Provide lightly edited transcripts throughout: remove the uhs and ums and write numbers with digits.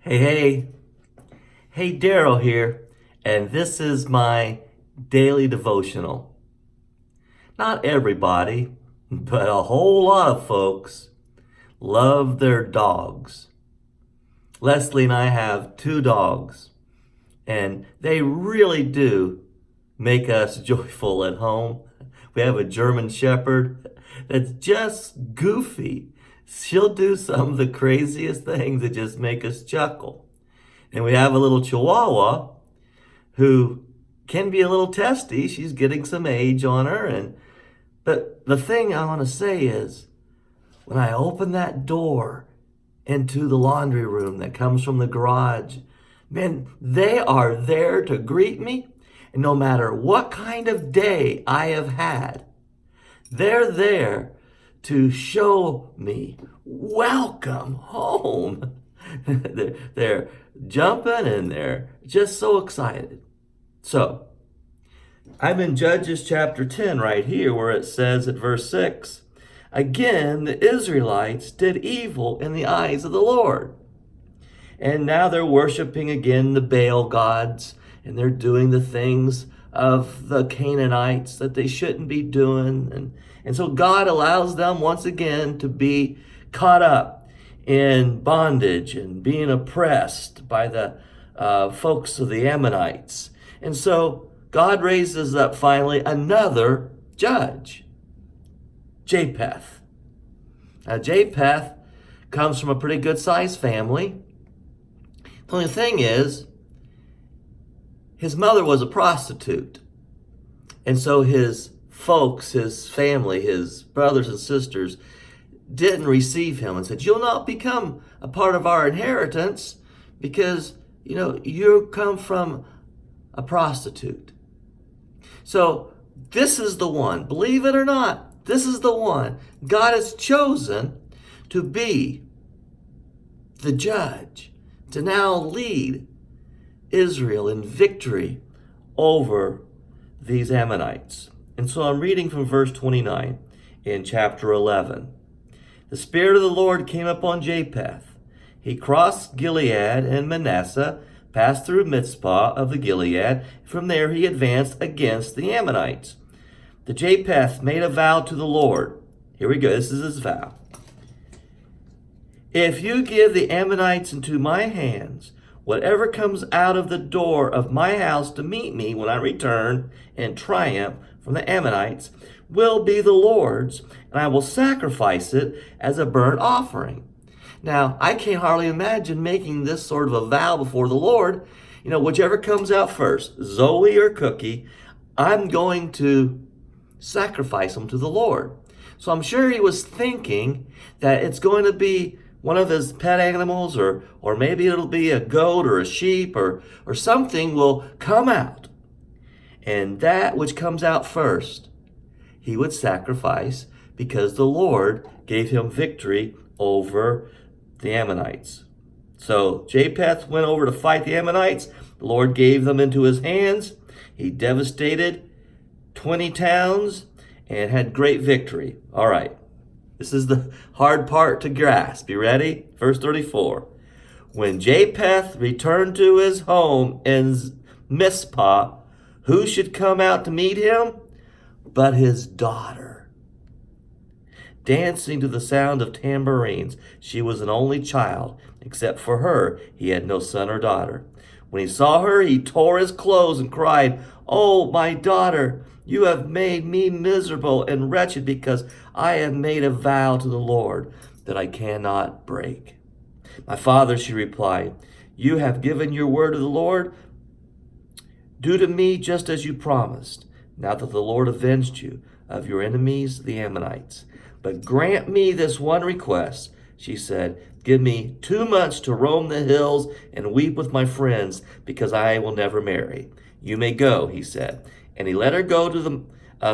Hey, Daryl here, and this is my daily devotional. Not everybody, but a whole lot of folks love their dogs. Leslie and I have two dogs, and they really do make us joyful at home. We have a German Shepherd that's just goofy. She'll do some of the craziest things that just make us chuckle. And we have a little Chihuahua who can be a little testy. She's getting some age on her. But the thing I want to say is, when I open that door into the laundry room that comes from the garage, man, they are there to greet me. And no matter what kind of day I have had, they're there to show me, welcome home. They're jumping and they're just so excited. So, I'm in Judges chapter 10 right here where it says at verse 6, again, the Israelites did evil in the eyes of the Lord. And now they're worshiping again the Baal gods, and they're doing the things of the Canaanites that they shouldn't be doing. And so God allows them once again to be caught up in bondage and being oppressed by the folks of the Ammonites. And so God raises up finally another judge, Japheth. Now Japheth comes from a pretty good sized family. The only thing is, his mother was a prostitute. And so his folks, his family, his brothers and sisters didn't receive him and said, you'll not become a part of our inheritance because, you come from a prostitute. So this is the one, believe it or not, this is the one God has chosen to be the judge, to now lead Israel in victory over these Ammonites. And so I'm reading from verse 29 in chapter 11. The Spirit of the Lord came upon Japheth. He crossed Gilead and Manasseh, passed through Mizpah of the Gilead. From there he advanced against the Ammonites. The Japheth made a vow to the Lord. Here we go, this is his vow. If you give the Ammonites into my hands, whatever comes out of the door of my house to meet me when I return in triumph from the Ammonites will be the Lord's, and I will sacrifice it as a burnt offering. Now, I can't hardly imagine making this sort of a vow before the Lord. Whichever comes out first, Zoe or Cookie, I'm going to sacrifice them to the Lord. So I'm sure he was thinking that it's going to be one of his pet animals, or maybe it'll be a goat or a sheep or something will come out. And that which comes out first, he would sacrifice because the Lord gave him victory over the Ammonites. So Japheth went over to fight the Ammonites. The Lord gave them into his hands. He devastated 20 towns and had great victory. All right. This is the hard part to grasp. You ready? Verse 34. When Japheth returned to his home in Mizpah, who should come out to meet him but his daughter, dancing to the sound of tambourines? She was an only child. Except for her, he had no son or daughter. When he saw her, he tore his clothes and cried, "Oh, my daughter, you have made me miserable and wretched because I have made a vow to the Lord that I cannot break." "My father," she replied, "you have given your word to the Lord. Do to me just as you promised, now that the Lord avenged you of your enemies, the Ammonites. But grant me this one request," she said. "Give me 2 months to roam the hills and weep with my friends, because I will never marry." "You may go," he said. And he let her go to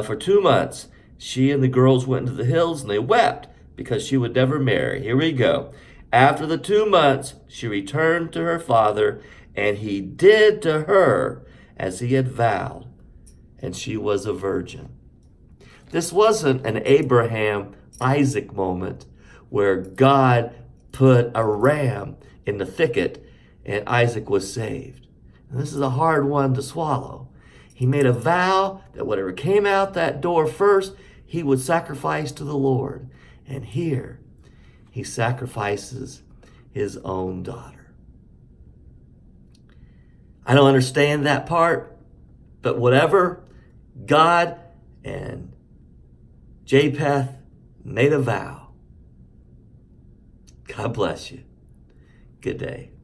for 2 months. She and the girls went into the hills, and they wept because she would never marry. Here we go. After the 2 months, she returned to her father, and he did to her as he had vowed, and she was a virgin. This wasn't an Abraham-Isaac moment where God put a ram in the thicket and Isaac was saved. And this is a hard one to swallow. He made a vow that whatever came out that door first, he would sacrifice to the Lord. And here, he sacrifices his own daughter. I don't understand that part, but whatever, God and Japheth made a vow. God bless you. Good day.